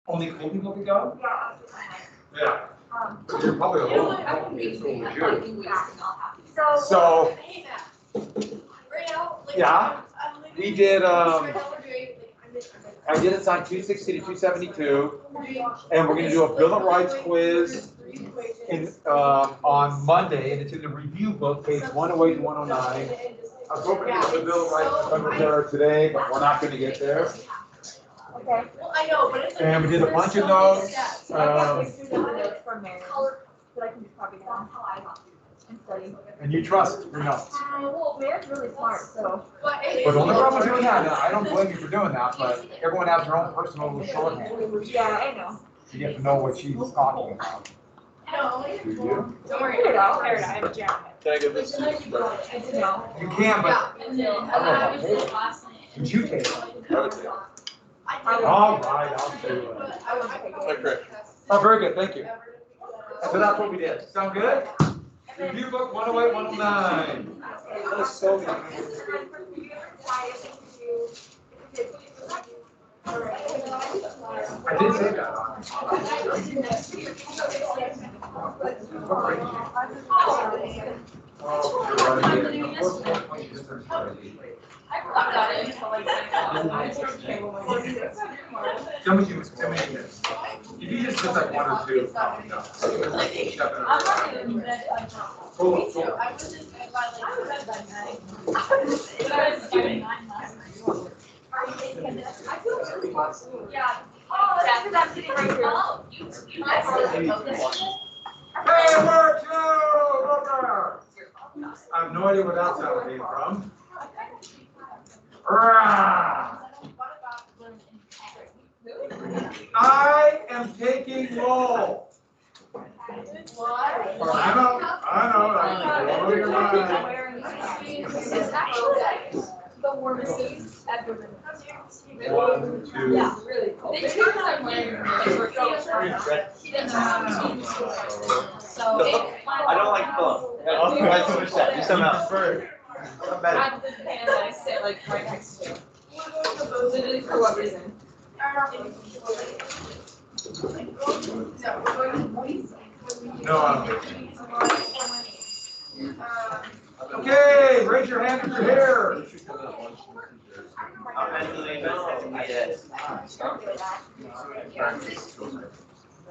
Only cool people can go? Yeah. You're probably a little. So, yeah, we did, I did assign 260 to 272, and we're gonna do a Bill of Rights quiz on Monday, and it's in the review book, page 108 to 109. I was hoping to get the Bill of Rights over there today, but we're not gonna get there. Okay. Well, I know, but it's like. And we did a bunch of notes. And you trust your notes. Well, Mary's really smart, so. But the only problem with doing that, I don't blame you for doing that, but everyone has their own personal shorthand. Yeah, I know. You get to know what she's talking about. No. Do you? Don't worry, I'll carry it. I have a jacket. Can I give this? No. You can, but would you take it? I would say. All right, I'll do it. Okay. Oh, very good, thank you. So that's what we did. Sound good? Review book 108, 109. That's so good. I did say that. Tell me this. If you just put like one or two, no. Hey, work, Joe, Roker. I have no idea where that sound came from. I am taking roll. I know. Blow your mind. It's actually the warmest days ever. 1, 2. Yeah, really cold. They turn on wearing I don't like pillow. That's too much that. You somehow. I'm better. I'm the fan that I sit like right next to. Literally for what reason? No, I don't. Okay, raise your hand if you're here.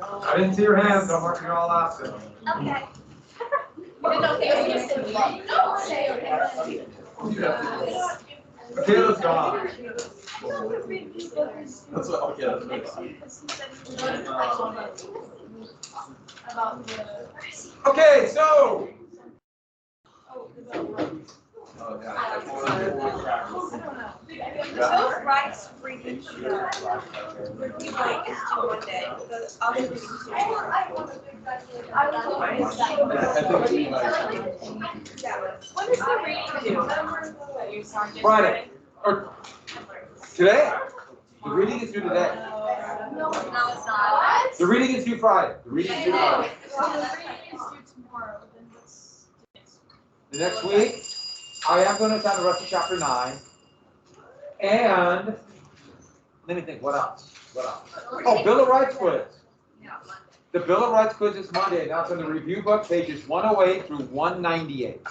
I didn't see your hands, so I'm marking you all absent. Okay. Okay, let's go on. That's what, okay, that's what. Okay, so. Those rights reading review like is due one day. The other reading When is the reading due? Friday. Or today. The reading is due today. No, it's not. The reading is due Friday. The reading is due Friday. So the reading is due tomorrow. Then what's The next week, I am going to attend the rest of chapter 9. And let me think, what else? Oh, Bill of Rights quiz. The Bill of Rights quiz is Monday, and that's in the review book, pages 108 through 198.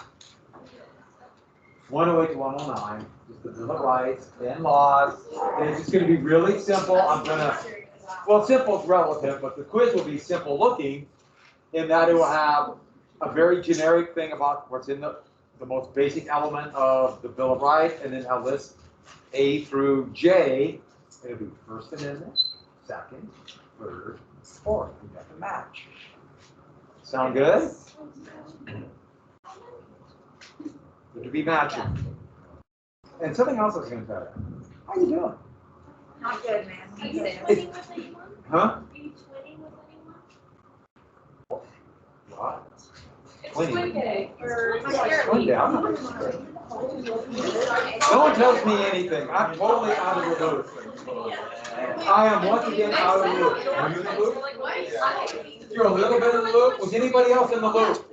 108 to 109 is the Bill of Rights and laws. And it's just going to be really simple. Well, simple is relative, but the quiz will be simple looking in that it will have a very generic thing about what's in the most basic element of the Bill of Rights, and then a list A through J. It'll be First Amendment, Second, Third, Fourth. We got to match. Sound good? Good to be matching. And something else I was going to tell you. How you doing? not good, man? Are you twinning with anyone? Huh? Are you twinning with anyone? What? It's Twinning. twin day. Or Twin day, I'm not. No one tells me anything. I'm totally out of the loop. I am once again out of the loop. Are you in the loop? You're a little bit in the loop. Was anybody else in the loop?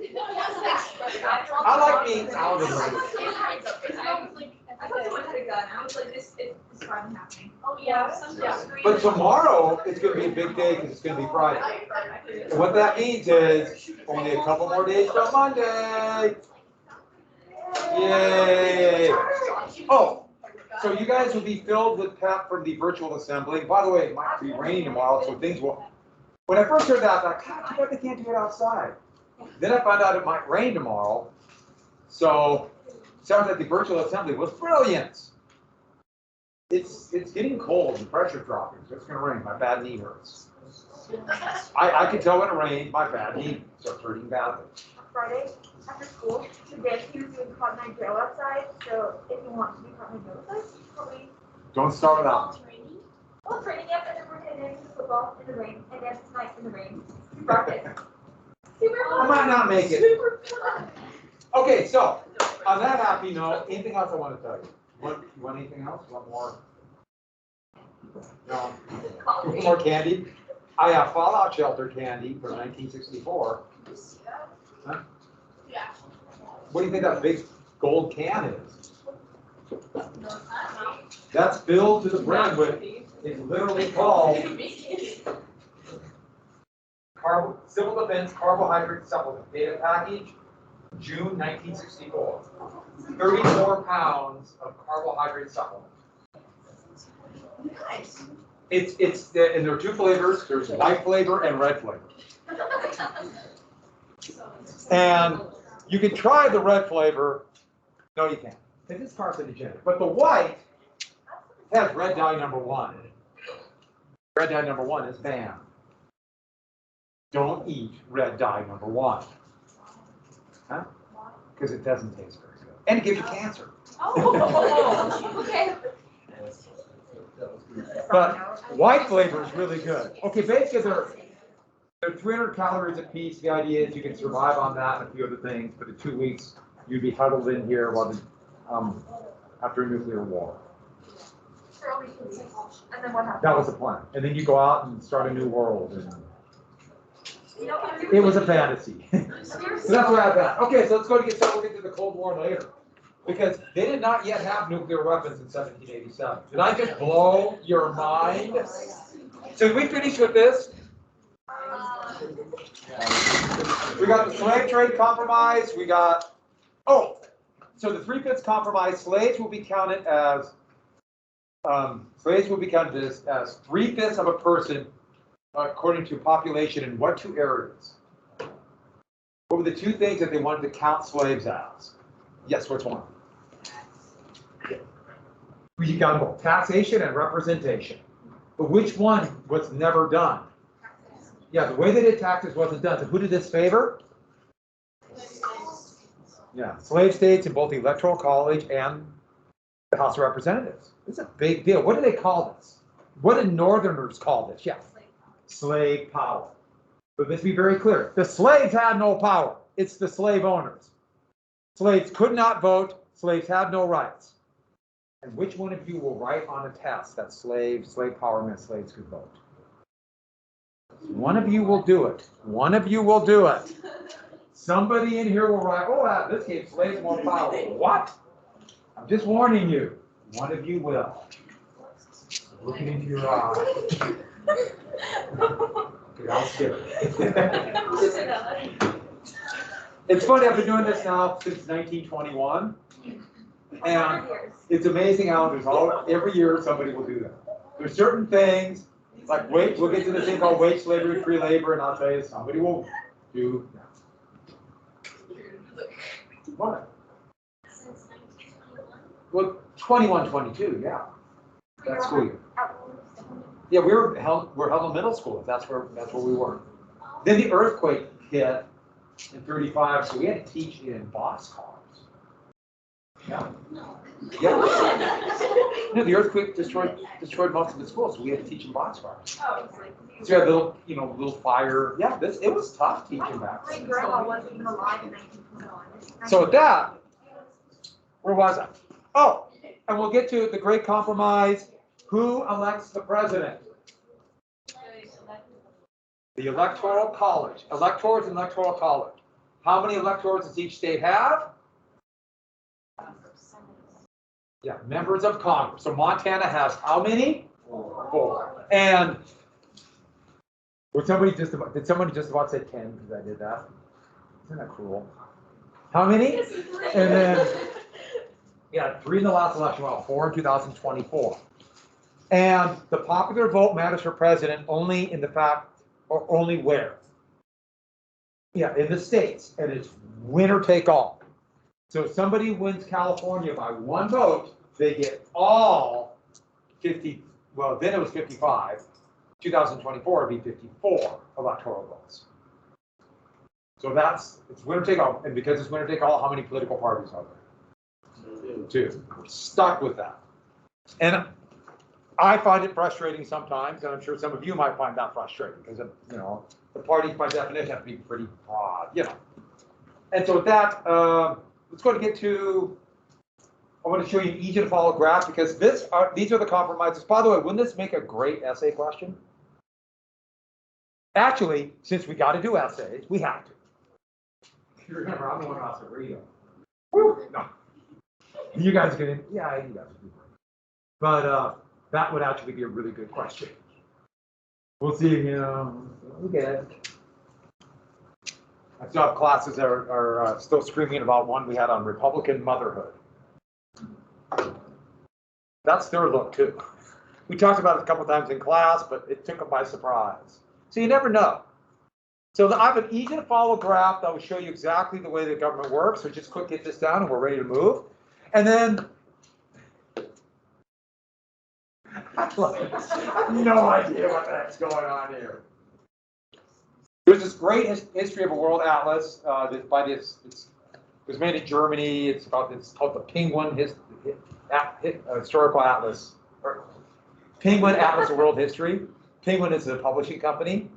I like being out of the loop. I thought someone had a gun. I was like, this is fun happening. Oh, yeah, some districts. But tomorrow, it's gonna be a big day because it's gonna be Friday. And what that means is only a couple more days till Monday. Yay! Oh, so you guys will be filled with pep for the virtual assembly. By the way, it might be raining tomorrow, so things will. When I first heard that, I thought, God, too bad they can't do it outside. Then I found out it might rain tomorrow. So sounds like the virtual assembly was brilliant. It's getting cold and pressure dropping, so it's gonna rain. My bad knee hurts. I can tell when it rains, my bad knee starts hurting badly. Friday after school, today he was doing cotton eye drill outside. So if you want to do cotton eye drill outside, probably. Don't start it out. Well, training up and then we're heading to football in the rain and then tonight in the rain. Practice. Super I fun. might not make it. Super fun. Okay, so on that happy note, anything else I want to tell you? You want anything else? Want more? No. More candy? I have Fallout Shelter candy from 1964. Huh? Yeah. What do you think that big gold can is? That's filled to the brim with, it's literally called Civil Defense Carbohydrate Supplement. Data package, June 1964. 34 pounds of carbohydrate supplement. Nice. And there are two flavors. There's white flavor and red flavor. And you can try the red flavor. No, you can't. Because it's carcinogenic. But the white has red dye number 1. Red dye number 1 is banned. Don't eat red dye number 1. Huh? Because it doesn't taste very good. And it gives you cancer. Oh, okay. But white flavor is really good. Okay, basically they're 300 calories a piece. The idea is you can survive on that and a few other things. But in 2 weeks, you'd be huddled in here while after a nuclear war. For only 2 weeks. And then what happens? That was the plan. And then you go out and start a new world. And You know what? it was a fantasy. So that's what I thought. Okay, so let's go to we'll get to the Cold War later. Because they did not yet have nuclear weapons in 1787. Did I just blow your mind? So we finish with this. We got the slave trade compromise. We got, so the 3/5 compromise, slaves will be counted as 3/5 of a person according to population in what 2 areas? What were the 2 things that they wanted to count slaves as? Yes, which one? You got both taxation and representation. But which one was never done? Yeah, the way they did taxes wasn't done. So who did this favor? Yeah, slave states in both the Electoral College and the House of Representatives. It's a big deal. What do they call this? What did Northerners call this? Yeah, slave power. But let's be very clear. The slaves had no power. It's the slave owners. Slaves could not vote. Slaves had no rights. And which one of you will write on a test that slave power meant slaves could vote? One of you will do it. One of you will do it. Somebody in here will write, this gave slaves more power. What? I'm just warning you. One of you will. Looking into your eyes. Okay, I'll skip it. It's funny, I've been doing this now since 1921. And it's amazing how every year somebody will do that. There's certain things, like we'll get to this thing called wage slavery, free labor, and I'll tell you, somebody will do that. What? Since 1921. Well, 21, 22, yeah. That school year. Yeah, we're Helen Middle School. That's where we were. Then the earthquake hit in 35, so we had to teach in boxcars. Yeah. Yeah. No, the earthquake destroyed most of the schools, so we had to teach in boxcars. Oh, So you had little fire. Yeah, it was tough teaching back my then. grandma wasn't even alive in 1921. So with that, where was I? Oh, and we'll get to the Great Compromise. Who elects the president? The Electoral College. Electors and Electoral College. How many electors does each state have? Yeah, members of Congress. So Montana has how many? 4. And did somebody just about say 10 because I did that? Isn't that cruel? How many? And then, yeah, 3 in the last election, well, 4 in 2024. And the popular vote matters for president only in the fact, or only where? Yeah, in the states, and it's winner take all. So if somebody wins California by 1 vote, they get all 50, well, then it was 55. 2024 would be 54 electoral votes. So it's winner take all, and because it's winner take all, how many political parties are there? 2. We're stuck with that. And I find it frustrating sometimes, and I'm sure some of you might find that frustrating because, the parties by definition have to be pretty broad, And so with that, let's go to get to, I want to show you an easy to follow graph because these are the compromises. By the way, wouldn't this make a great essay question? Actually, since we got to do essays, we have to. You remember, I'm the one who has to read them. Woo! No. You guys are going to, yeah, you guys are great. But that would actually be a really good question. We'll see, we'll get it. I still have classes that are still screaming about one we had on Republican motherhood. That's their look too. We talked about it a couple times in class, but it took them by surprise. So you never know. So I have an easy to follow graph that will show you exactly the way the government works. So just quick, get this down and we're ready to move. And then, I have no idea what the heck's going on here. There's this great history of a world atlas it was made in Germany. It's called the Penguin Historical Atlas, or Penguin Atlas of World History. Penguin is a publishing company,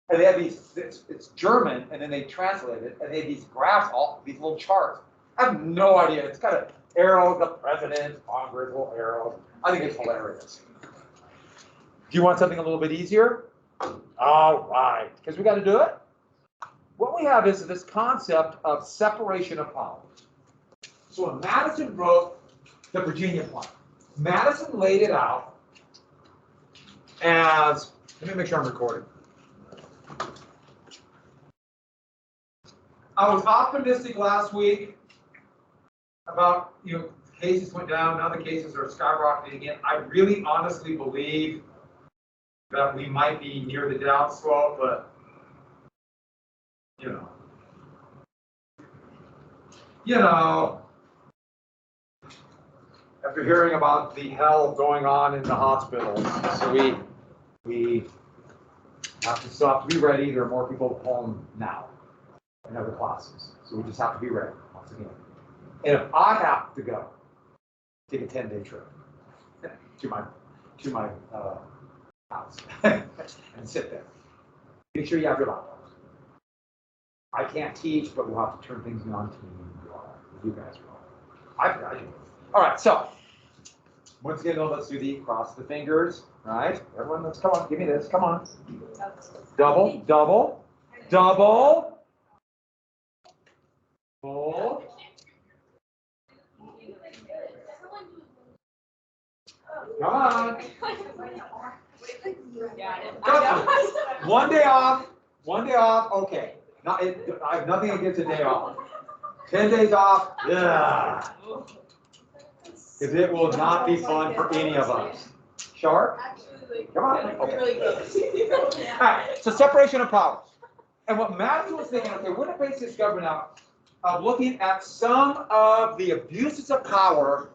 and they have these. It's German, and then they translate it, and they have these graphs, these little charts. I have no idea. It's got an arrow, the president, Congress, little arrows. I think it's hilarious. Do you want something a little bit easier? All right, because we got to do it. What we have is this concept of separation of powers. So when Madison wrote the Virginia Plan, Madison laid it out as, let me make sure I'm recording. I was optimistic last week about, cases went down, now the cases are skyrocketing again. I really honestly believe that we might be near the downslope, but after hearing about the hell going on in the hospitals, so we still have to be ready. There are more people home now in other classes, so we just have to be ready once again. And if I have to go take a 10-day trip to my house and sit there, make sure you have your laptops. I can't teach, but we'll have to turn things on team. You guys will. I graduated. All right, so once again, let's do the cross the fingers, right? Everyone, let's come on, give me this. Come on. Double, double, double. Fold. Come on. One day off. Okay. I have nothing against a day off. 10 days off. Yeah. Because it will not be fun for any of us. Sharp? Come on. Okay. All right. So separation of powers. And what Matthew was thinking, okay, we're going to base this government out of looking at some of the abuses of power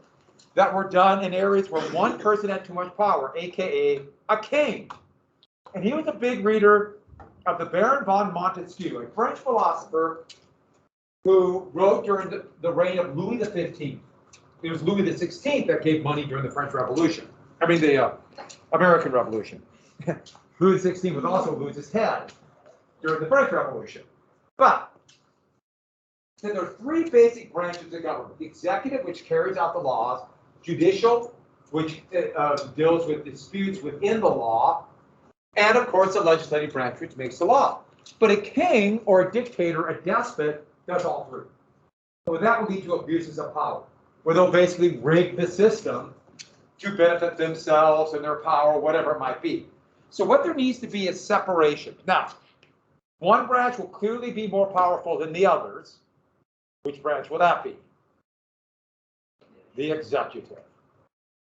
that were done in areas where one person had too much power, aka a king. And he was a big reader of the Baron von Montesquieu, a French philosopher who wrote during the reign of Louis XV. It was Louis XVI that gave money during the French Revolution. I mean, the American Revolution. Louis XVI was also Louis's head during the French Revolution. But so there are 3 basic branches of government: the executive, which carries out the laws; judicial, which deals with disputes within the law; and of course the legislative branch, which makes the law. But a king or a dictator, a despot, does all 3. So that will lead to abuses of power, where they'll basically rig the system to benefit themselves and their power, whatever it might be. So what there needs to be is separation. Now, one branch will clearly be more powerful than the others. Which branch will that be? The executive.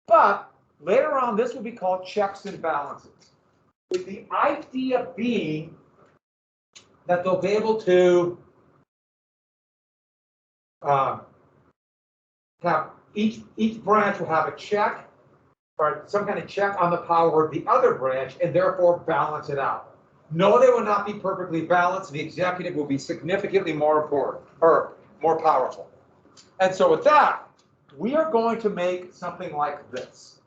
But later on, this will be called checks and balances, with the idea being that they'll be able to have each branch will have a check or some kind of check on the power of the other branch and therefore balance it out. No, they will not be perfectly balanced. The executive will be significantly more important or more powerful. And so with that, we are going to make something like this.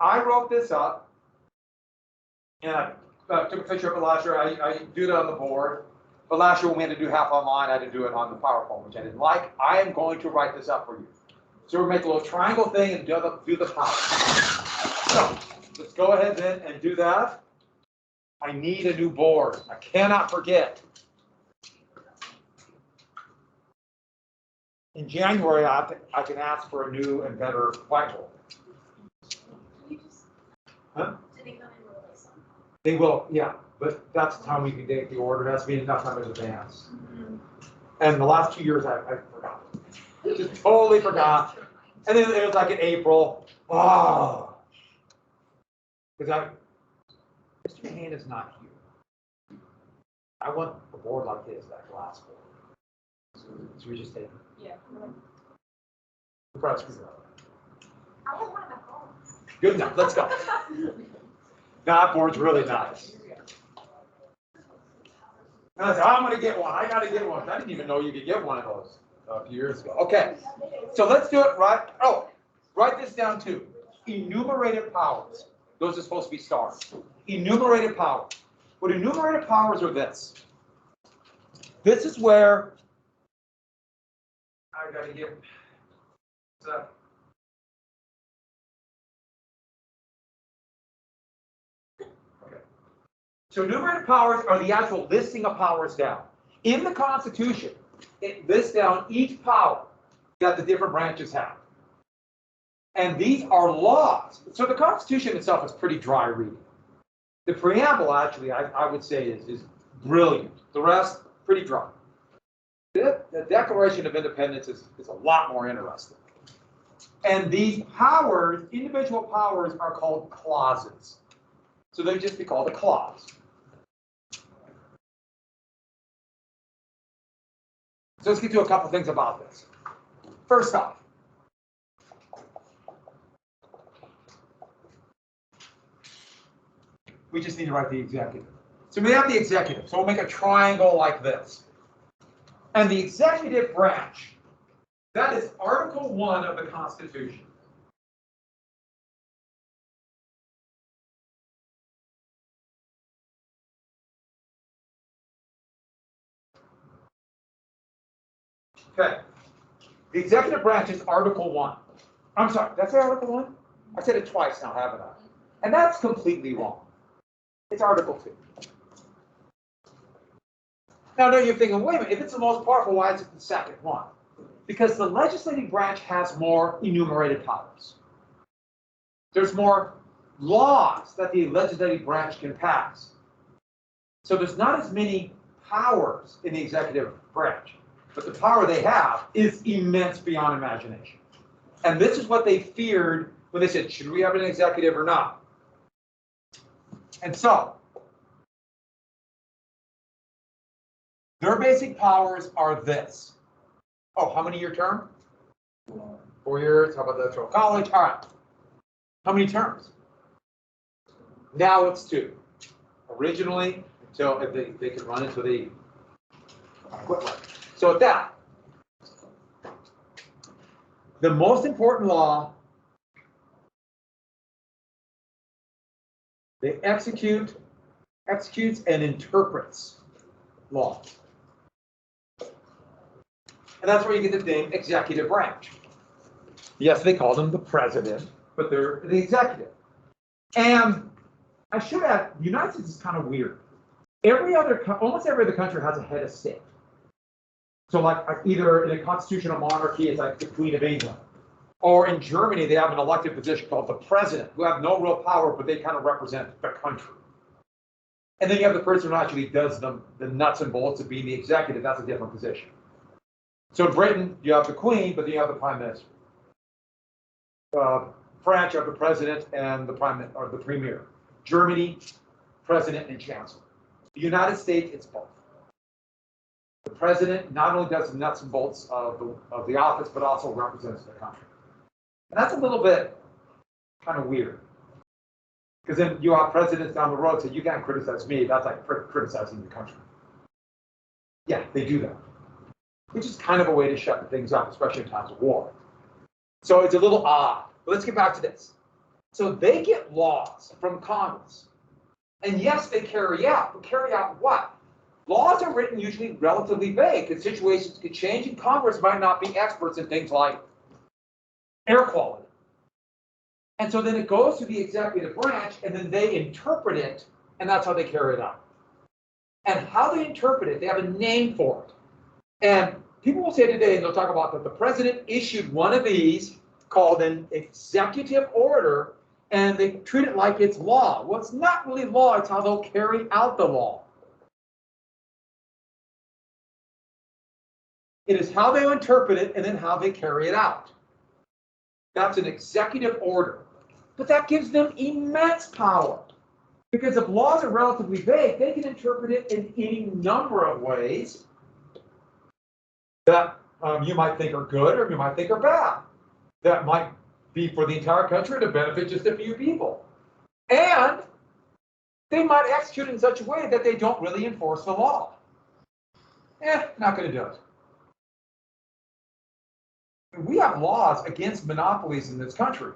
I wrote this up and I took a picture of it last year. I do it on the board. But last year when we had to do half online, I had to do it on the PowerPoint, which I didn't like. I am going to write this up for you. So we'll make a little triangle thing and do the power. So let's go ahead then and do that. I need a new board. I cannot forget. In January, I can ask for a new and better whiteboard. Huh? They will, yeah. But that's the time we can take the order. It has to be enough time in advance. And the last 2 years, I forgot. Just totally forgot. And then it was like in April. Oh. Because Mr. Hand is not here. I want a board like this, that glass board. So we just take it. Yeah. We'll probably screw it up. I have one in my phone. Good enough. Let's go. Now, that board's really nice. And I said, I'm going to get one. I got to get one. I didn't even know you could get one of those a few years ago. Okay, so let's do it right. Oh, write this down too. Enumerated powers. Those are supposed to be stars. Enumerated powers. What enumerated powers are this? This is where I got to get. So enumerated powers are the actual listing of powers down. In the Constitution, it lists down each power that the different branches have. And these are laws. So the Constitution itself is pretty dry reading. The preamble, actually, I would say is brilliant. The rest, pretty dry. The Declaration of Independence is a lot more interesting. And these powers, individual powers, are called clauses. So they'd just be called a clause. So let's get to a couple things about this. First off, we just need to write the executive. So we have the executive. So we'll make a triangle like this. And the executive branch, that is Article 1 of the Constitution. Okay. The executive branch is Article 1. I'm sorry, did I say Article 1? I said it twice now, haven't I? And that's completely wrong. It's Article 2. Now, you're thinking, wait a minute, if it's the most powerful, why is it the second one? Because the legislative branch has more enumerated powers. There's more laws that the legislative branch can pass. So there's not as many powers in the executive branch. But the power they have is immense beyond imagination. And this is what they feared when they said, should we have an executive or not? And so, their basic powers are this. Oh, how many year term? 4 years. How about the electoral college? All right. How many terms? Now it's 2. Originally, until they could run until they quit. So with that, the most important law, they executes and interprets law. And that's where you get the name executive branch. Yes, they call them the president, but they're the executive. And I should add, the United States is kind of weird. Almost every other country has a head of state. So like either in a constitutional monarchy, it's like the Queen of England. Or in Germany, they have an elected position called the president, who have no real power, but they kind of represent the country. And then you have the person who actually does the nuts and bolts of being the executive. That's a different position. So in Britain, you have the Queen, but then you have the Prime Minister. France, you have the President and the the Premier. Germany, President and Chancellor. The United States, it's both. The President not only does the nuts and bolts of the office, but also represents the country. And that's a little bit kind of weird. Because then you have presidents down the road say, you can't criticize me. That's like criticizing the country. Yeah, they do that. Which is kind of a way to shut things up, especially in times of war. So it's a little odd. But let's get back to this. So they get laws from Congress. And yes, they carry out. But carry out what? Laws are written usually relatively vague, and situations could change, and Congress might not be experts in things like air quality. And so then it goes to the executive branch, and then they interpret it, and that's how they carry it out. And how they interpret it, they have a name for it. And people will say today, and they'll talk about that the president issued one of these called an executive order, and they treat it like it's law. Well, it's not really law, it's how they'll carry out the law. It is how they interpret it and then how they carry it out. That's an executive order. But that gives them immense power. Because if laws are relatively vague, they can interpret it in any number of ways that you might think are good or you might think are bad. That might be for the entire country to benefit just a few people. And they might execute in such a way that they don't really enforce the law. Not going to do it. We have laws against monopolies in this country,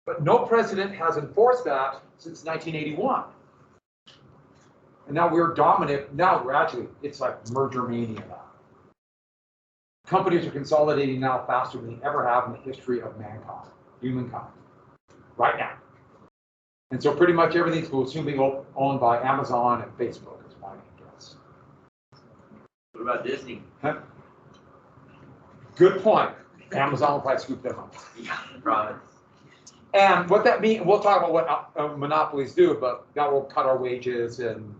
but no president has enforced that since 1981. And now we're dominant. Now we're actually, it's like merger mania now. Companies are consolidating now faster than they ever have in the history of mankind, humankind, right now. And so pretty much everything's will soon be owned by Amazon and Facebook, is my guess. What about Disney? Huh? Good point. Amazon will probably scoop them up. Yeah, promise. And what that means, we'll talk about what monopolies do, but that will cut our wages and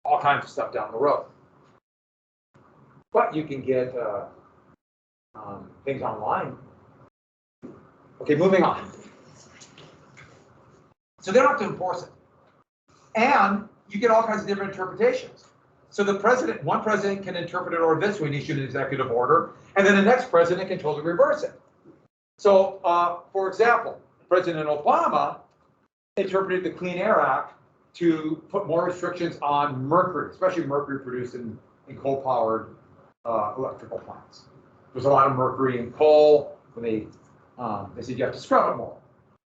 all kinds of stuff down the road. But you can get things online. Okay, moving on. So they don't have to enforce it. And you get all kinds of different interpretations. So the president, one president can interpret it or this way and issue an executive order, and then the next president can totally reverse it. So, for example, President Obama interpreted the Clean Air Act to put more restrictions on mercury, especially mercury produced in coal-powered electrical plants. There's a lot of mercury in coal, and they said you have to scrub it more.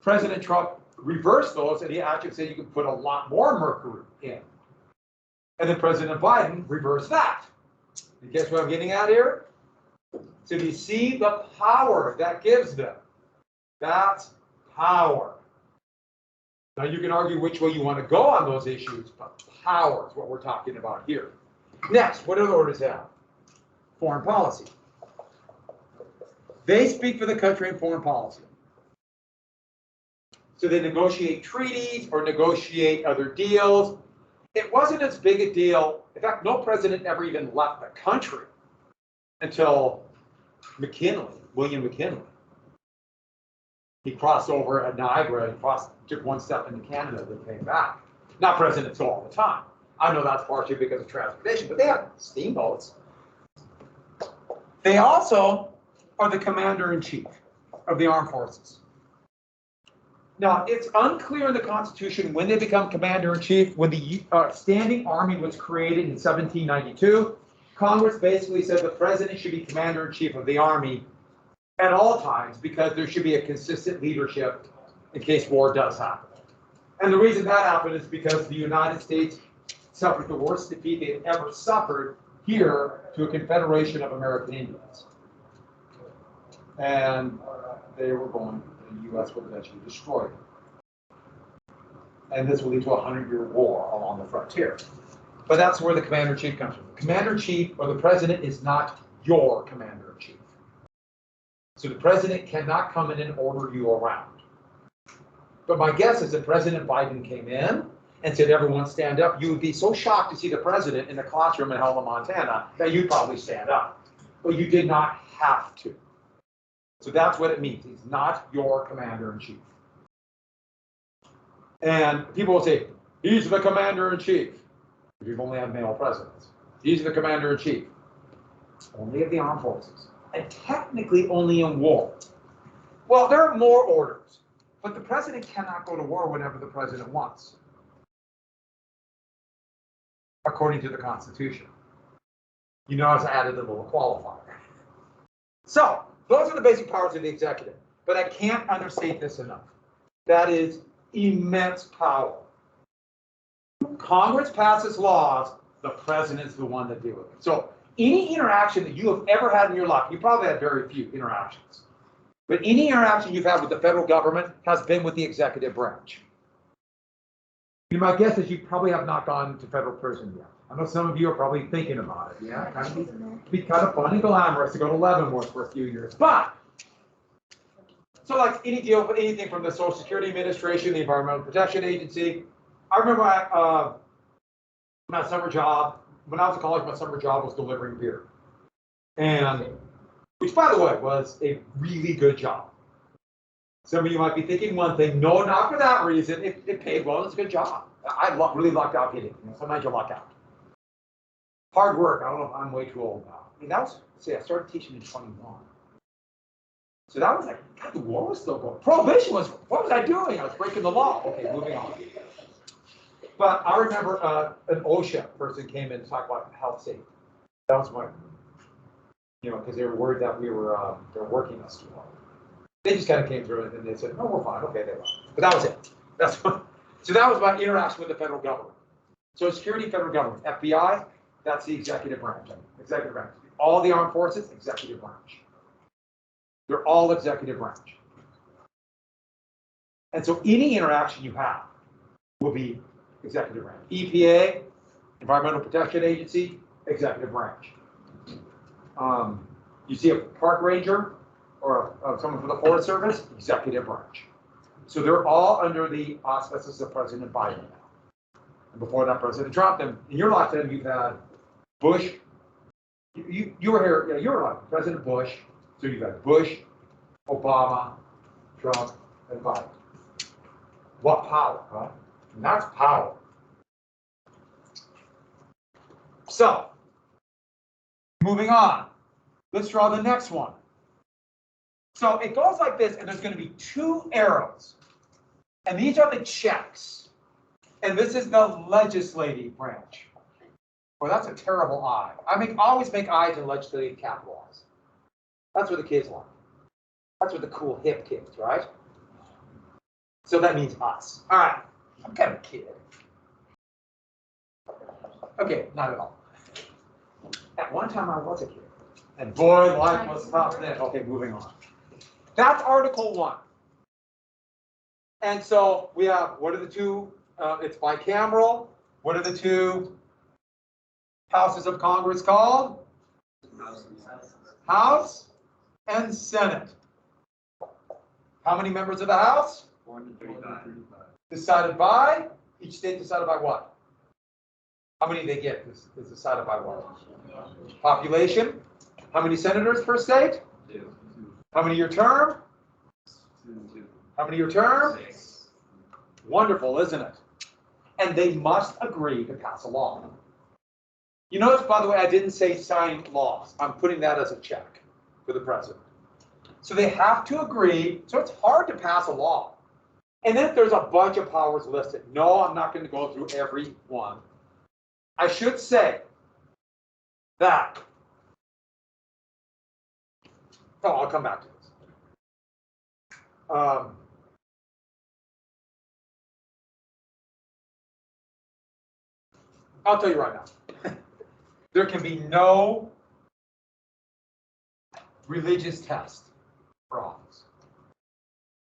President Trump reversed those, and he actually said you can put a lot more mercury in. And then President Biden reversed that. You guess what I'm getting at here? So you see the power that gives them. That's power. Now you can argue which way you want to go on those issues, but power is what we're talking about here. Next, what do the orders have? Foreign policy. They speak for the country in foreign policy. So they negotiate treaties or negotiate other deals. It wasn't as big a deal. In fact, no president ever even left the country until William McKinley. He crossed over at Niagara and took one step into Canada, then came back. Not presidents all the time. I know that's partially because of transportation, but they have steamboats. They also are the commander-in-chief of the armed forces. Now, it's unclear in the Constitution when they become commander-in-chief. When the standing army was created in 1792, Congress basically said the president should be commander-in-chief of the army at all times because there should be a consistent leadership in case war does happen. And the reason that happened is because the United States suffered the worst defeat they've ever suffered here to a confederation of American Indians. And they were going, the U.S. would eventually destroy them. And this will lead to a 100-year war along the frontier. But that's where the commander-in-chief comes from. The commander-in-chief or the president is not your commander-in-chief. So the president cannot come in and order you around. But my guess is that President Biden came in and said, everyone stand up, you would be so shocked to see the president in the classroom in Helena, Montana, that you'd probably stand up. But you did not have to. So that's what it means. He's not your commander-in-chief. And people will say, he's the commander-in-chief. We've only had male presidents. He's the commander-in-chief. Only of the armed forces. And technically only in war. Well, there are more orders. But the president cannot go to war whenever the president wants. According to the Constitution. You notice I added a little qualifier. So, those are the basic powers of the executive. But I can't understate this enough. That is immense power. Congress passes laws, the president's the one that deals with it. So, any interaction that you have ever had in your life, you probably had very few interactions. But any interaction you've had with the federal government has been with the executive branch. My guess is you probably have not gone to federal prison yet. I know some of you are probably thinking about it. Yeah, be kind of fun and glamorous to go to Leavenworth for a few years. But, so like any deal with anything from the Social Security Administration, the Environmental Protection Agency. I remember my summer job, when I was in college, my summer job was delivering beer. And, which by the way, was a really good job. Some of you might be thinking one thing, no, not for that reason. It paid well, it's a good job. I really lucked out hitting. Sometimes you luck out. Hard work, I don't know if I'm way too old now. I mean, that was, see, I started teaching in 21. So that was like, God, the war was still going. Prohibition was, what was I doing? I was breaking the law. Okay, moving on. But I remember an OSHA person came in to talk about health safety. That was my, because they were worried that they were working us too hard. They just kind of came through and they said, no, we're fine. Okay, they were. But that was it. So that was my interaction with the federal government. So security, federal government. FBI, that's the executive branch. Executive branch. All the armed forces, executive branch. They're all executive branch. And so any interaction you have will be executive branch. EPA, Environmental Protection Agency, executive branch. You see a park ranger or someone from the Forest Service, executive branch. So they're all under the auspices of President Biden now. And before that, President Trump. And in your lifetime, you've had Bush. You were here, yeah, you were like President Bush. So you've had Bush, Obama, Trump, and Biden. What power, huh? And that's power. So, moving on. Let's draw the next one. So it goes like this, and there's going to be two arrows. And these are the checks. And this is the legislative branch. Well, that's a terrible I. Always make I's in legislative capitalized. That's what the kids want. That's what the cool hip kids, right? So that means us. All right. I'm kind of a kid. Okay, not at all. At one time I was a kid. And boy, life was tough then. Okay, moving on. That's Article 1. And so we have, what are the two? It's bicameral. What are the two houses of Congress called? House and Senate. How many members of the House? 435. Decided by? Each state decided by what? How many they get is decided by what? Population. How many senators per state? 2. How many year term? 2. How many year term? 6. Wonderful, isn't it? And they must agree to pass a law. You notice, by the way, I didn't say sign laws. I'm putting that as a check for the president. So they have to agree. So it's hard to pass a law. And then there's a bunch of powers listed. No, I'm not going to go through every one. I should say that. Oh, I'll come back to this. I'll tell you right now. There can be no religious test for office.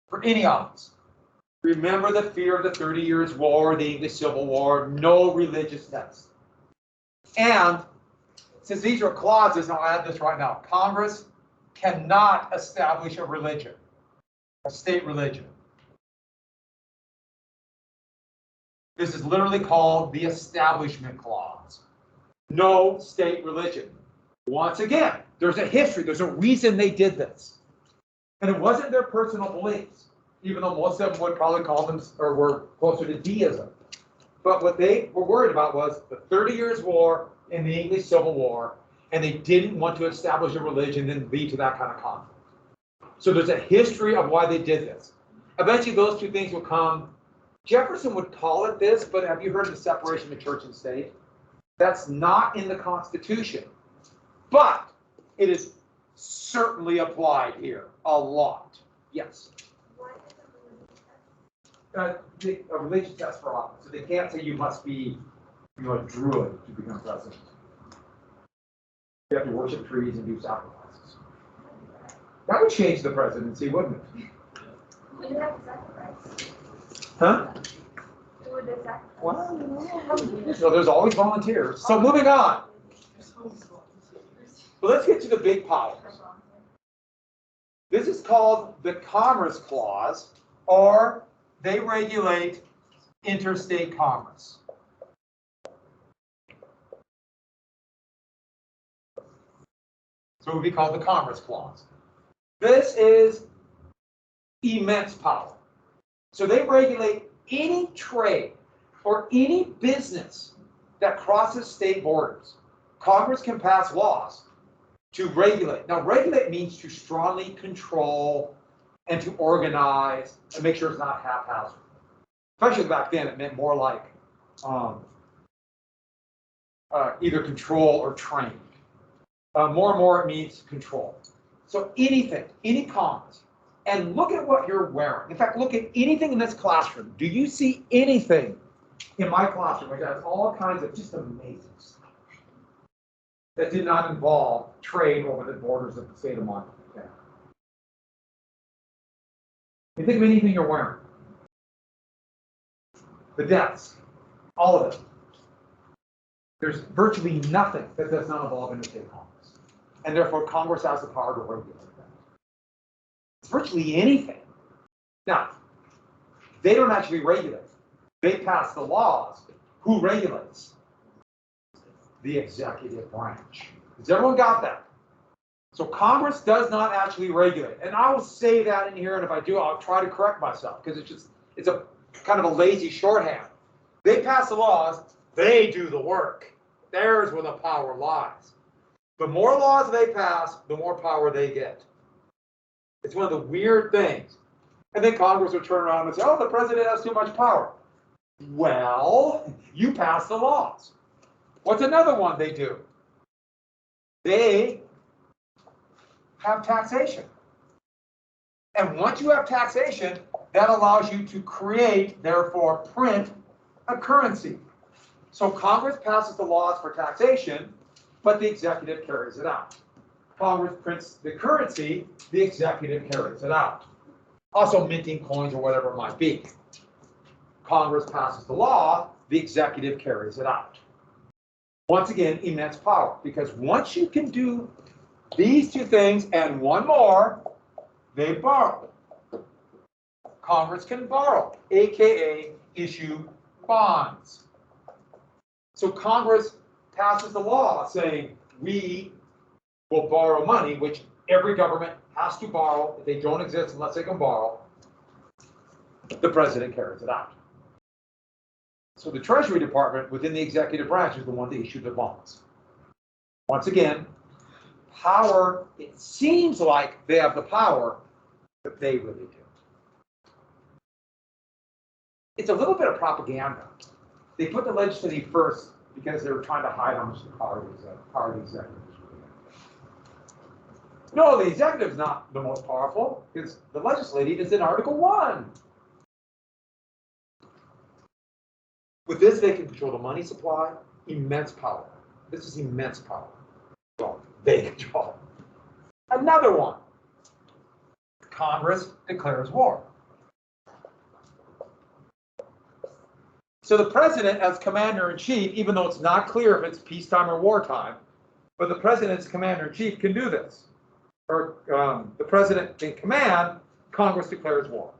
For any office. Remember the fear of the 30 Years' War, the English Civil War, no religious test. And since these are clauses, I'll add this right now. Congress cannot establish a religion, a state religion. This is literally called the Establishment Clause. No state religion. Once again, there's a history, there's a reason they did this. And it wasn't their personal beliefs, even though most of them would probably call them, or were closer to deism. But what they were worried about was the 30 Years' War and the English Civil War, and they didn't want to establish a religion and lead to that kind of conflict. So there's a history of why they did this. Eventually those two things will come. Jefferson would call it this, but have you heard of the separation of church and state? That's not in the Constitution, but it is certainly applied here a lot. Yes. A religious test for office. So they can't say you must be, a druid to become president. You have to worship trees and do sacrifices. That would change the presidency, wouldn't it? Who would have to sacrifice? Huh? Who would they sacrifice? Well, so there's always volunteers. So moving on. Well, let's get to the big powers. This is called the Commerce Clause, or they regulate interstate commerce. So it would be called the Commerce Clause. This is immense power. So they regulate any trade or any business that crosses state borders. Congress can pass laws to regulate. Now, regulate means to strongly control and to organize and make sure it's not haphazard. Especially back then, it meant more like either control or trained. More and more, it means control. So anything, any commerce. And look at what you're wearing. In fact, look at anything in this classroom. Do you see anything in my classroom which has all kinds of just amazing stuff that did not involve trade over the borders of the state of Montana? You think of anything you're wearing. The desk, all of it. There's virtually nothing that does not involve interstate commerce. And therefore, Congress has the power to regulate that. It's virtually anything. Now, they don't actually regulate. They pass the laws. Who regulates? The executive branch. Has everyone got that? So Congress does not actually regulate. And I will say that in here, and if I do, I'll try to correct myself, because it's a kind of a lazy shorthand. They pass the laws, they do the work. There's where the power lies. The more laws they pass, the more power they get. It's one of the weird things. And then Congress will turn around and say, oh, the president has too much power. Well, you pass the laws. What's another one they do? They have taxation. And once you have taxation, that allows you to create, therefore print, a currency. So Congress passes the laws for taxation, but the executive carries it out. Congress prints the currency, the executive carries it out. Also minting coins or whatever it might be. Congress passes the law, the executive carries it out. Once again, immense power, because once you can do these two things and one more, they borrow. Congress can borrow, aka issue bonds. So Congress passes the law saying we will borrow money, which every government has to borrow. If they don't exist unless they can borrow, the president carries it out. So the Treasury Department within the executive branch is the one that issued the bonds. Once again, power, it seems like they have the power, but they really do. It's a little bit of propaganda. They put the legislative first because they were trying to hide how much the power of the executive is really. No, the executive is not the most powerful, because the legislative is in Article 1. With this, they can control the money supply, immense power. This is immense power. Well, they control. Another one. Congress declares war. So the president, as commander-in-chief, even though it's not clear if it's peacetime or wartime, but the president as commander-in-chief can do this. or the president in command, Congress declares war.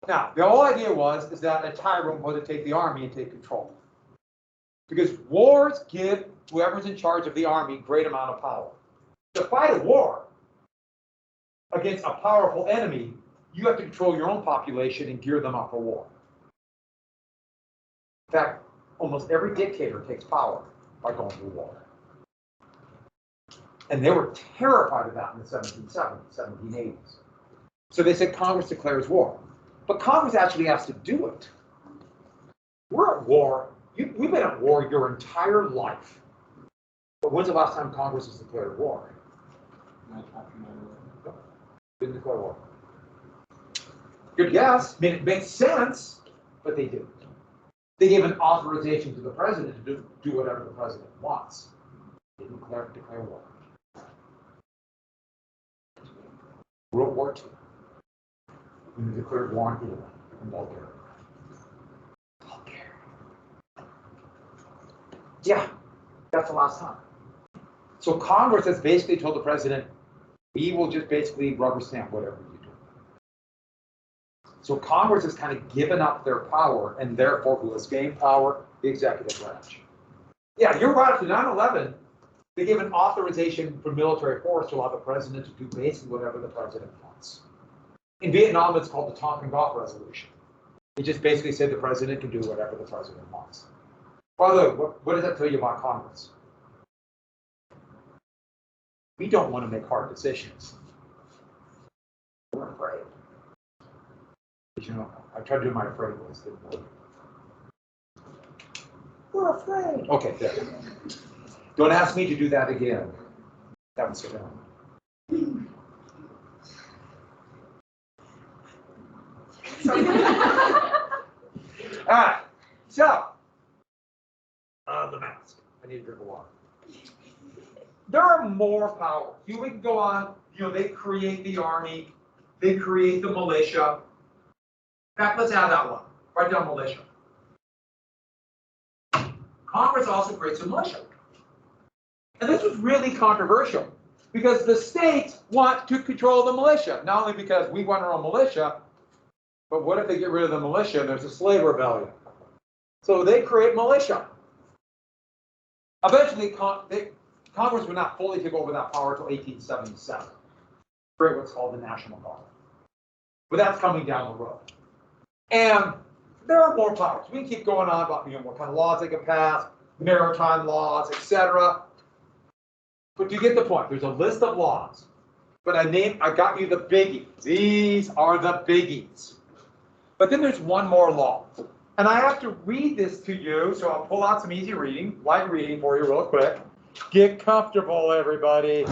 Now, the whole idea is that a tyrant was to take the army and take control. Because wars give whoever's in charge of the army great amount of power. To fight a war against a powerful enemy, you have to control your own population and gear them up for war. In fact, almost every dictator takes power by going to war. And they were terrified of that in the 1770s, 1780s. So they said Congress declares war. But Congress actually has to do it. We're at war. We've been at war your entire life. But when's the last time Congress has declared war? Didn't declare war. Good guess. I mean, it makes sense, but they didn't. They gave an authorization to the president to do whatever the president wants. They didn't declare war. World War II. When they declared war on Italy and Bulgaria. Yeah, that's the last time. So Congress has basically told the president, we will just basically rubber stamp whatever you do. So Congress has kind of given up their power, and therefore who has gained power? The executive branch. Yeah, you're right. After 9/11, they gave an authorization for military force to allow the president to do basically whatever the president wants. In Vietnam, it's called the Tonkin-Galt Resolution. It just basically said the president can do whatever the president wants. By the way, what does that tell you about Congress? We don't want to make hard decisions. We're afraid. You know, I tried to do my afraid voice, didn't work. We're afraid. Okay, there. Don't ask me to do that again. That was good. All right, so the mask. I need a drink of water. There are more powers. We can go on. You know, they create the army. They create the militia. In fact, let's add that one. Write down militia. Congress also creates a militia. And this was really controversial because the states want to control the militia. Not only because we want our own militia, but what if they get rid of the militia and there's a slave rebellion? So they create militia. Eventually, Congress would not fully take over that power until 1877. Create what's called the National Guard. But that's coming down the road. And there are more powers. We can keep going on about what kind of laws they can pass, maritime laws, etc. But you get the point. There's a list of laws. But I got you the biggies. These are the biggies. But then there's one more law. And I have to read this to you, so I'll pull out some easy reading, light reading for you real quick. Get comfortable, everybody.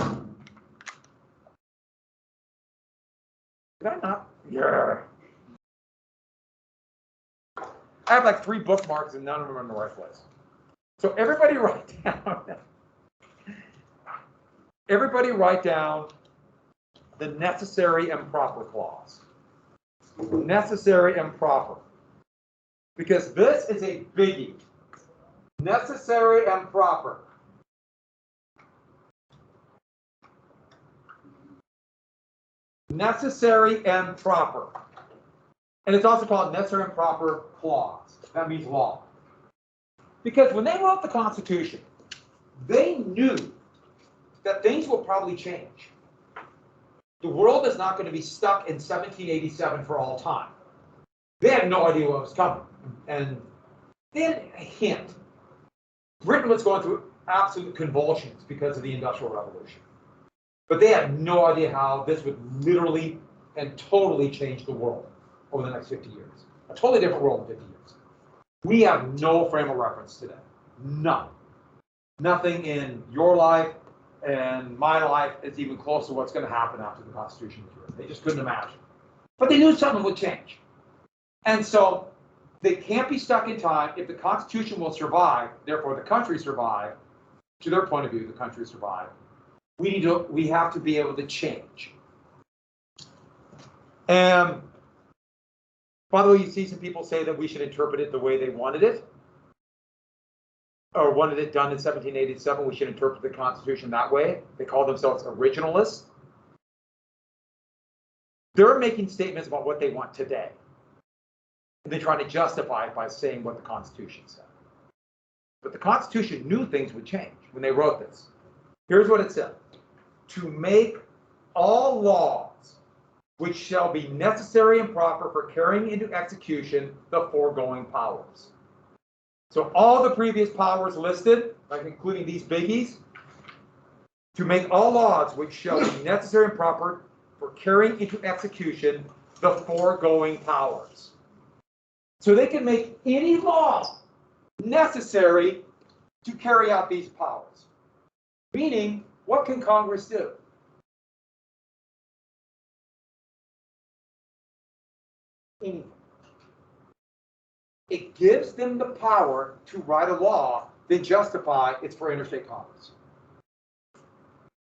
Did I not? Yeah. I have like 3 bookmarks and none of them are in the right place. So everybody write down. Everybody write down the necessary and proper clause. Necessary and proper. Because this is a biggie. Necessary and proper. Necessary and proper. And it's also called necessary and proper clause. That means law. Because when they wrote the Constitution, they knew that things will probably change. The world is not going to be stuck in 1787 for all time. They had no idea what was coming. And they had a hint. Britain was going through absolute convulsions because of the Industrial Revolution. But they had no idea how this would literally and totally change the world over the next 50 years. A totally different world in 50 years. We have no frame of reference today. None. Nothing in your life and my life is even close to what's going to happen after the Constitution was written. They just couldn't imagine. But they knew something would change. And so they can't be stuck in time. If the Constitution will survive, therefore the country survive, to their point of view, the country survive, we have to be able to change. And by the way, you see some people say that we should interpret it the way they wanted it. or wanted it done in 1787, we should interpret the Constitution that way. They call themselves originalists. They're making statements about what they want today. And they're trying to justify it by saying what the Constitution said. But the Constitution knew things would change when they wrote this. Here's what it said. To make all laws which shall be necessary and proper for carrying into execution the foregoing powers. So all the previous powers listed, like including these biggies, to make all laws which shall be necessary and proper for carrying into execution the foregoing powers. So they can make any law necessary to carry out these powers. Meaning, what can Congress do? Anything. It gives them the power to write a law that justify it's for interstate commerce.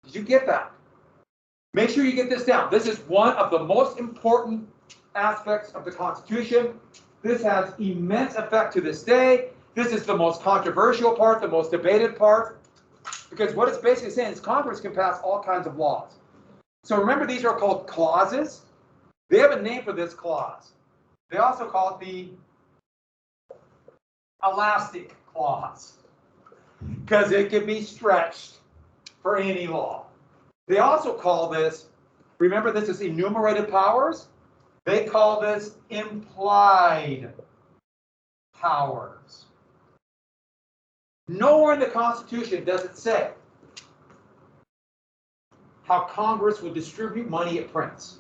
Did you get that? Make sure you get this down. This is one of the most important aspects of the Constitution. This has immense effect to this day. This is the most controversial part, the most debated part, because what it's basically saying is Congress can pass all kinds of laws. So remember, these are called clauses. They have a name for this clause. They also call it the elastic clause, because it can be stretched for any law. They also call this, remember this is enumerated powers? They call this implied powers. Nowhere in the Constitution does it say how Congress will distribute money it prints.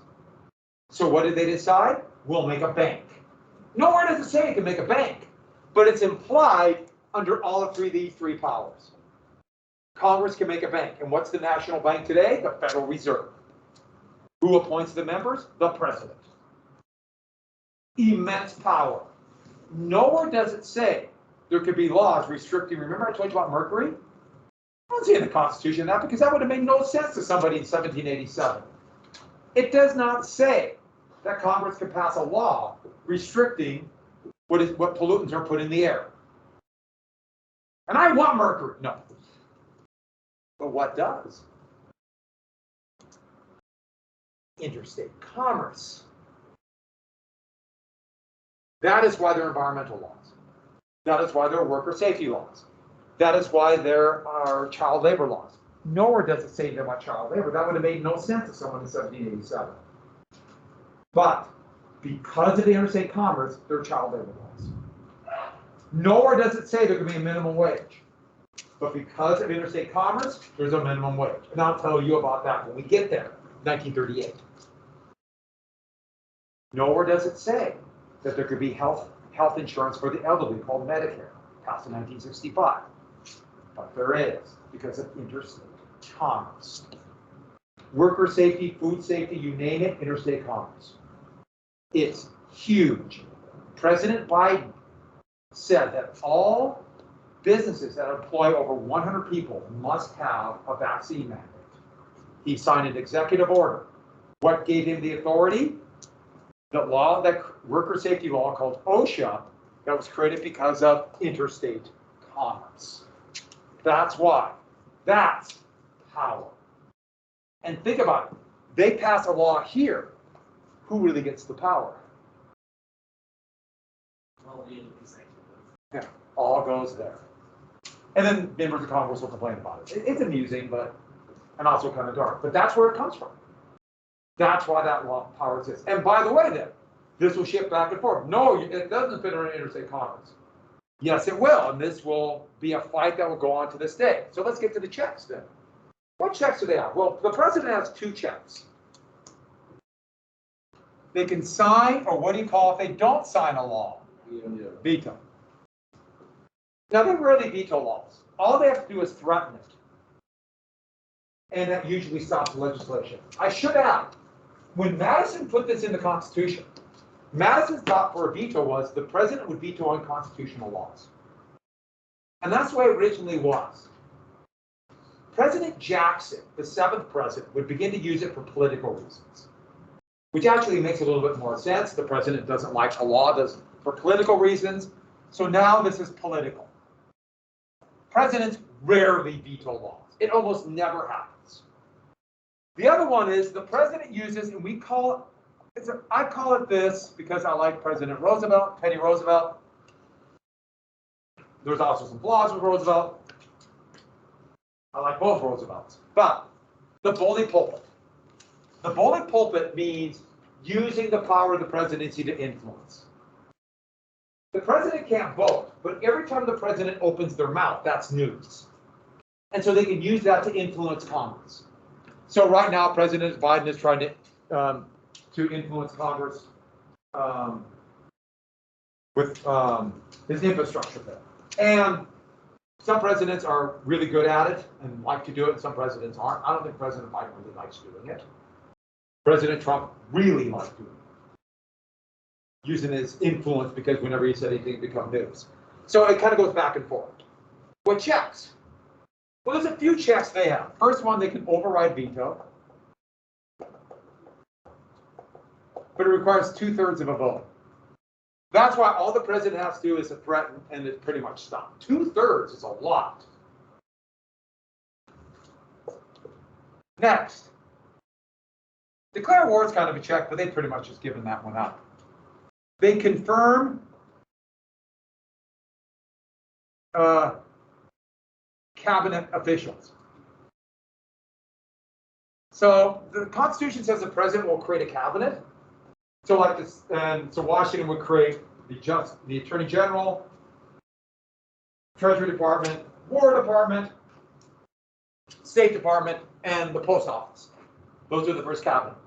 So what did they decide? We'll make a bank. Nowhere does it say it can make a bank, but it's implied under all of these three powers. Congress can make a bank. And what's the national bank today? The Federal Reserve. Who appoints the members? The president. Immense power. Nowhere does it say there could be laws restricting, remember I told you about mercury? I don't see in the Constitution that, because that would have made no sense to somebody in 1787. It does not say that Congress can pass a law restricting what pollutants are put in the air. And I want mercury. No. But what does? Interstate commerce. That is why there are environmental laws. That is why there are worker safety laws. That is why there are child labor laws. Nowhere does it say anything about child labor. That would have made no sense to someone in 1787. But because of the interstate commerce, there are child labor laws. Nowhere does it say there could be a minimum wage. But because of interstate commerce, there's a minimum wage. And I'll tell you about that when we get there, 1938. Nowhere does it say that there could be health insurance for the elderly called Medicare, passed in 1965. But there is, because of interstate commerce. Worker safety, food safety, you name it, interstate commerce. It's huge. President Biden said that all businesses that employ over 100 people must have a vaccine mandate. He signed an executive order. What gave him the authority? The law, that worker safety law called OSHA, that was created because of interstate commerce. That's why. That's power. And think about it. They pass a law here. Who really gets the power? Yeah, all goes there. And then members of Congress will complain about it. It's amusing, but, and also kind of dark. But that's where it comes from. That's why that law power exists. And by the way, then, this will shift back and forth. No, it doesn't fit under interstate commerce. Yes, it will. And this will be a fight that will go on to this day. So let's get to the checks then. What checks do they have? Well, the president has two checks. They can sign, or what do you call if they don't sign a law? Veto. Now, they rarely veto laws. All they have to do is threaten it. And that usually stops legislation. I should add, when Madison put this in the Constitution, Madison's thought for a veto was the president would veto unconstitutional laws. And that's the way it originally was. President Jackson, the 7th president, would begin to use it for political reasons, which actually makes a little bit more sense. The president doesn't like a law for political reasons. So now this is political. presidents rarely veto laws. It almost never happens. The other one is the president uses, and we call it, I call it this because I like President Roosevelt, Teddy Roosevelt. There's also some flaws with Roosevelt. I like both Roosevelts. But the bully pulpit. The bully pulpit means using the power of the presidency to influence. The president can't vote, but every time the president opens their mouth, that's news. And so they can use that to influence Congress. So right now, President Biden is trying to influence Congress with his infrastructure bill. And some presidents are really good at it and like to do it, and some presidents aren't. I don't think President Biden really likes doing it. President Trump really likes doing it, using his influence, because whenever he said anything, it become news. So it kind of goes back and forth. What checks? Well, there's a few checks they have. First one, they can override veto, but it requires 2/3 of a vote. That's why all the president has to do is to threaten, and it's pretty much stopped. 2/3 is a lot. Next, declare war is kind of a check, but they pretty much just given that one up. They confirm cabinet officials. So the Constitution says the president will create a cabinet. So like this, and so Washington would create the Attorney General, Treasury Department, War Department, State Department, and the Post Office. Those are the first cabinet.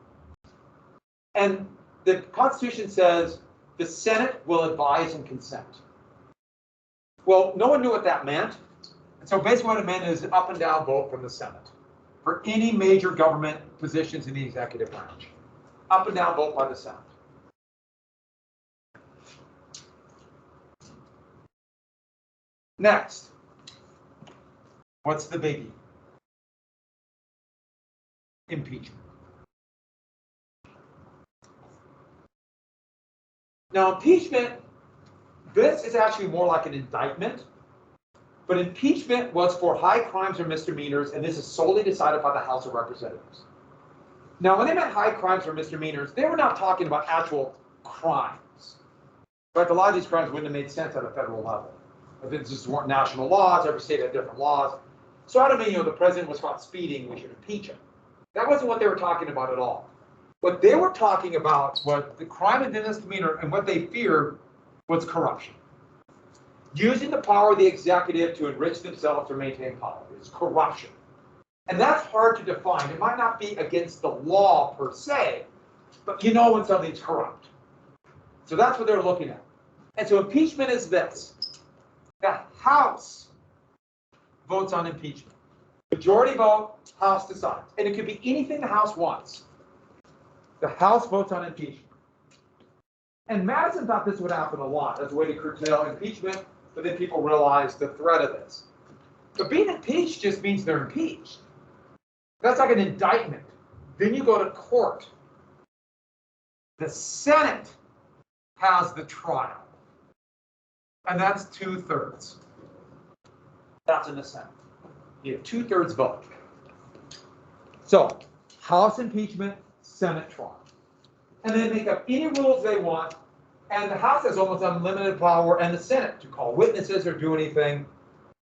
And the Constitution says the Senate will advise and consent. Well, no one knew what that meant. And so basically what it meant is an up and down vote from the Senate for any major government positions in the executive branch. Up and down vote by the Senate. Next, what's the biggie? Impeachment. Now, impeachment, this is actually more like an indictment, but impeachment was for high crimes or misdemeanors, and this is solely decided by the House of Representatives. Now, when they meant high crimes or misdemeanors, they were not talking about actual crimes. In fact, a lot of these crimes wouldn't have made sense at a federal level. If it just weren't national laws, every state had different laws. So I don't mean, the president was caught speeding, we should impeach him. That wasn't what they were talking about at all. What they were talking about was the crime and misdemeanor, and what they feared was corruption. Using the power of the executive to enrich themselves or maintain power is corruption. And that's hard to define. It might not be against the law per se, but you know when something's corrupt. So that's what they're looking at. And so impeachment is this. The House votes on impeachment. Majority vote, House decides. And it could be anything the House wants. The House votes on impeachment. And Madison thought this would happen a lot as a way to curtail impeachment, but then people realized the threat of this. But being impeached just means they're impeached. That's like an indictment. Then you go to court. The Senate has the trial. And that's 2/3. That's in the Senate. You have 2/3 vote. So, House impeachment, Senate trial. And they make up any rules they want, and the House has almost unlimited power, and the Senate to call witnesses or do anything.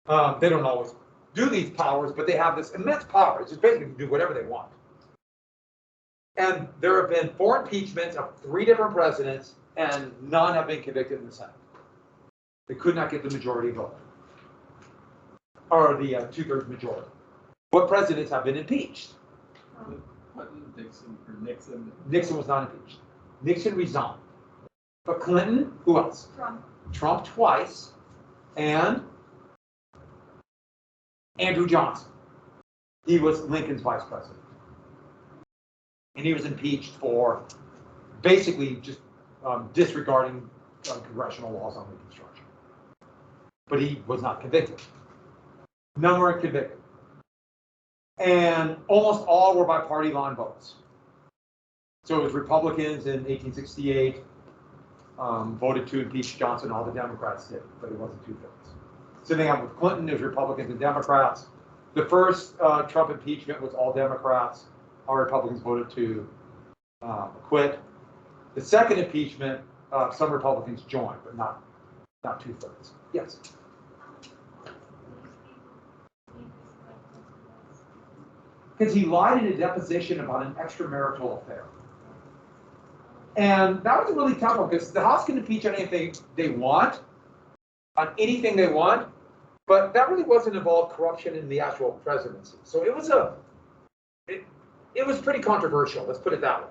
They don't always do these powers, but they have this immense power. It's just basically do whatever they want. And there have been 4 impeachments of 3 different presidents, and none have been convicted in the Senate. They could not get the majority vote, or the 2/3 majority. What presidents have been impeached? Nixon. Nixon was not impeached. Nixon resigned. But Clinton, who else? Trump twice, and Andrew Johnson. He was Lincoln's vice president. And he was impeached for basically just disregarding congressional laws on Reconstruction. But he was not convicted. None were convicted. And almost all were by party line votes. So it was Republicans in 1868 voted to impeach Johnson. All the Democrats did, but it wasn't 2/3. Same thing happened with Clinton. There's Republicans and Democrats. The first Trump impeachment was all Democrats. All Republicans voted to acquit. The second impeachment, some Republicans joined, but not 2/3. Yes. Because he lied in a deposition about an extramarital affair. And that was a really tough one, because the House can impeach on anything they want, but that really wasn't involved corruption in the actual presidency. So it was it was pretty controversial, let's put it that way.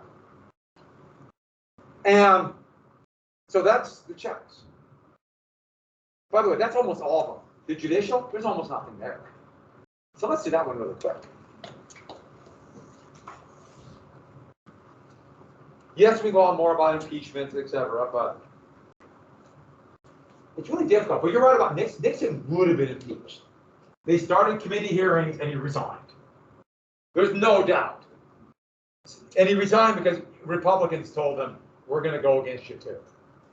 And so that's the checks. By the way, that's almost all of them. The judicial, there's almost nothing there. So let's do that one really quick. Yes, we go on more about impeachments, etc., but it's really difficult. But you're right about Nixon. Nixon would have been impeached. They started committee hearings and he resigned. There's no doubt. And he resigned because Republicans told him, we're going to go against you too.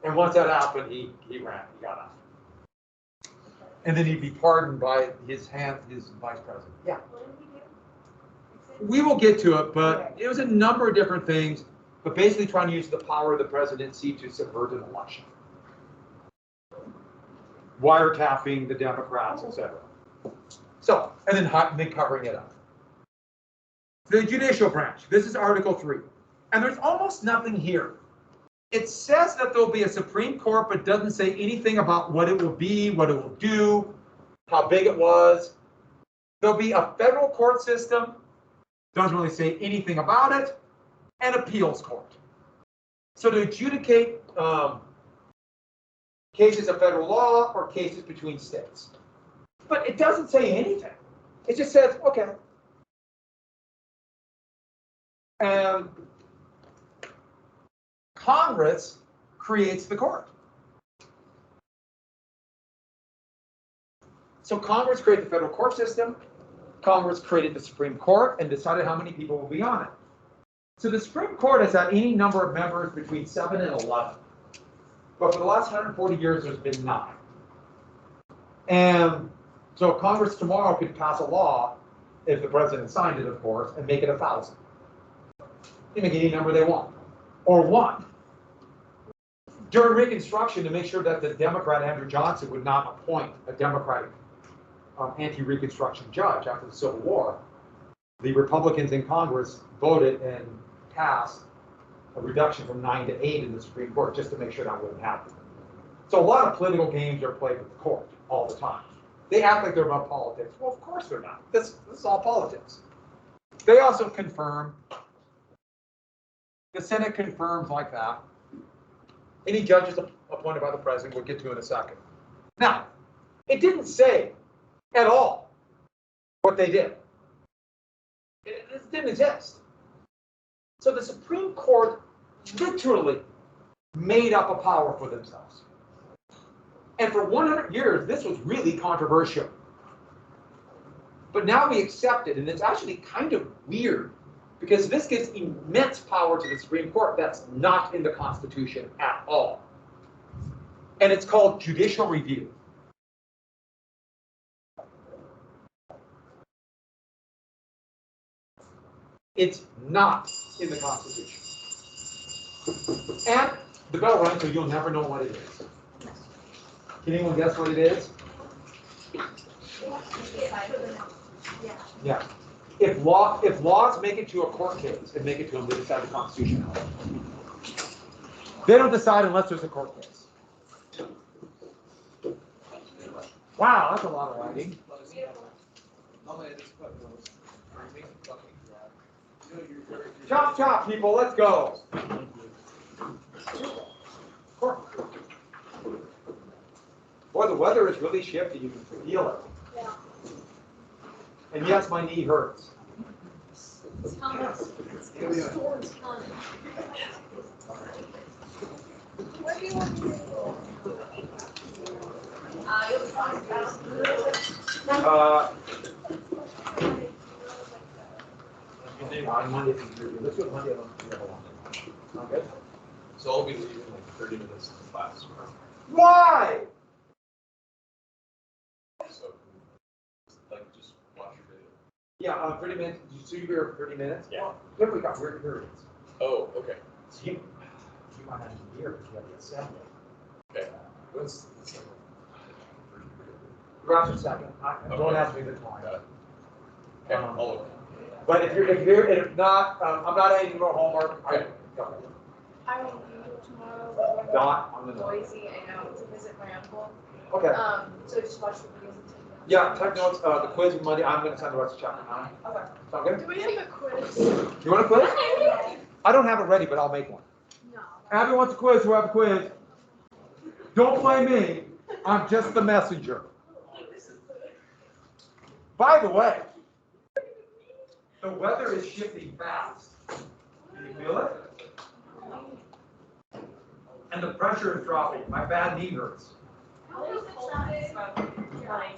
And once that happened, he ran, he got out. And then he'd be pardoned by his vice president. Yeah. What did he do? We will get to it, but it was a number of different things, but basically trying to use the power of the presidency to subvert an election. Wiretapping the Democrats, etc. So, and then covering it up. The judicial branch, this is Article 3. And there's almost nothing here. It says that there'll be a Supreme Court, but doesn't say anything about what it will be, what it will do, how big it was. There'll be a federal court system, doesn't really say anything about it, and appeals court. So to adjudicate cases of federal law or cases between states. But it doesn't say anything. It just says, okay. And Congress creates the court. So Congress created the federal court system. Congress created the Supreme Court and decided how many people will be on it. So the Supreme Court has had any number of members between 7 and 11. But for the last 140 years, there's been 9. And so Congress tomorrow could pass a law, if the president signed it, of course, and make it 1,000. They make any number they want, or 1. During Reconstruction, to make sure that the Democrat Andrew Johnson would not appoint a Democratic anti-Reconstruction judge after the Civil War, the Republicans in Congress voted and passed a reduction from 9 to 8 in the Supreme Court just to make sure that wouldn't happen. So a lot of political games are played with the court all the time. They act like they're about politics. Well, of course they're not. This is all politics. They also confirm. The Senate confirms like that. Any judges appointed by the president, we'll get to in a second. Now, it didn't say at all what they did. It didn't exist. So the Supreme Court literally made up a power for themselves. And for 100 years, this was really controversial. But now we accept it, and it's actually kind of weird, because this gives immense power to the Supreme Court that's not in the Constitution at all. And it's called judicial review. It's not in the Constitution. And the bell rang, so you'll never know what it is. Can anyone guess what it is? Yeah. If laws make it to a court case and make it to them, they decide the constitutionality. They don't decide unless there's a court case. Wow, that's a lot of writing. Chop, chop, people, let's go. Boy, the weather is really shifty. You can feel it. Yeah. And yes, my knee hurts. It's coming. The storm's coming. What do you want to do? You'll be fine. On Monday, let's do it Monday. Okay. So I'll be leaving like 30 minutes to class. Why? So, like, just watch your video. Yeah, 30 minutes, you see your 30 minutes? Yeah. Then we got weird periods. Oh, okay. So you might not even hear because you have the assembly. Okay. What's the Grab a second, don't Okay. ask me the time. Got it. Okay, I'll look. But if not, I'm not adding more homework. Okay. I will be tomorrow. We're going Not on to the. Boise, I know, to visit my uncle. Okay. So just watch the videos and take notes. Yeah, take notes, the quiz is Monday, I'm gonna send the rest of chapter 9. Okay. Sound good? Do we have a quiz? You want a quiz? I don't have it ready, but I'll make one. No. Abby wants a quiz, who have a quiz? Don't blame me, I'm just the messenger. By the way, the weather is shifting fast. Can you feel it? And the pressure is dropping, my bad knee hurts. How is the traffic from like